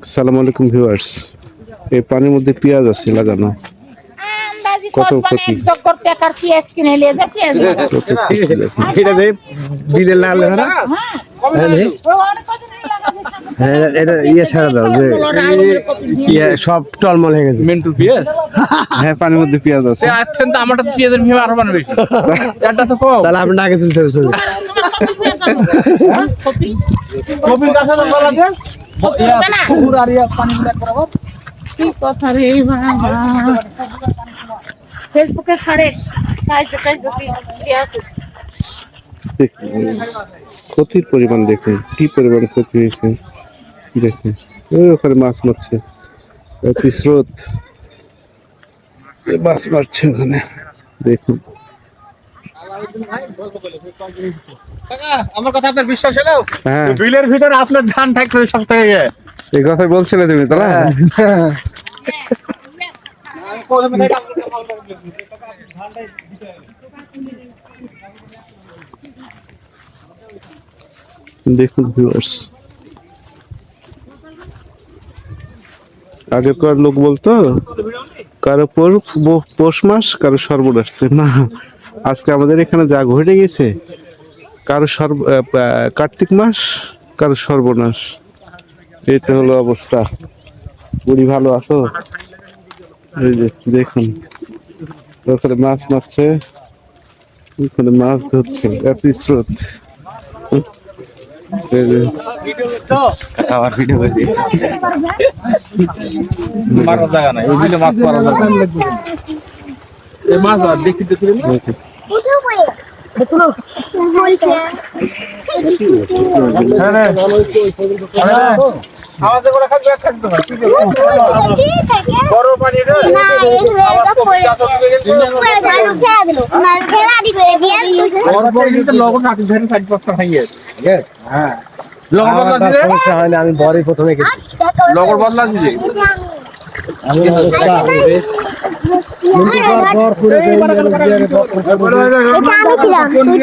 আসসালামু আলাইকুম ভিউয়ার্স, এই পানির মধ্যে পেঁয়াজ আছে লাগানো। কত ক্ষতি, এটা দেখ বিলের লাল না এটা ইয়ে ছাড়া দাও যে ইয়ে সব টলমল হয়ে গেছে মেন্টুর পেঁয়াজ। হ্যাঁ, পানির মধ্যে পেঁয়াজ আছে। আচ্ছা, তো আমারটা তো পেঁয়াজের ভীম আরো বানাবে, এটা তো কম। তাহলে আপনি আগে তুলতে হবে ছবি। কপির গাছে তো বলা যায় পুকুর আর ইয়া পানি মিলা করাবো। কি কথা রে বাবা, ফেসবুকে ছাড়ে ক্ষতির পরিমাণ দেখুন, কি পরিমাণ ক্ষতি হয়েছে দেখুন। ওখানে মাছ মারছে, স্রোত মাছ মারছে ওখানে দেখুন। আমার কথা আপনার বিশ্বাস হলো? হ্যাঁ, বিলের ভিতরে আপনার ধান থাকবে সব থেকে। এই কথাই বলছিলে তুমি, তাই না? দেখুন ভিউয়ার্স, আগেকার লোক বলতো কারো পৌষ মাস কারো সর্বনাশ, না আজকে আমাদের এখানে যা ঘটে গেছে, কারো কার্তিক মাস কারো সর্বনাশ, এটা হলো অবস্থা। বুড়ি ভালো আছো? এই যে দেখুন, ওখানে মাছ মারছে, ওখানে মাছ ধরছে, এত স্রোত। আমার ভিডিও করে দিই, মারার জায়গা নাই, ওই বিলে মাছ মারার জায়গা নাই। এই মাছ আর দেখি দেখি আমাদের করে খাবে এক খাবে না, ঠিক আছে বড় পানি রে না এখানে পড়ে জানো খেয়া দিল আমার খেলা দি করে দিয়ে বড় পানি তো লগন কাটি ধরে সাইড বক্স খাইয়ে হ্যাঁ লগন বদলা দিলে সমস্যা হয় না, আমি বড়ই প্রথমে গেছি লগন বদলা দিলে আমি অবস্থা মিনিট পর পুরো দেই এটা আমি ছিলাম তুই কি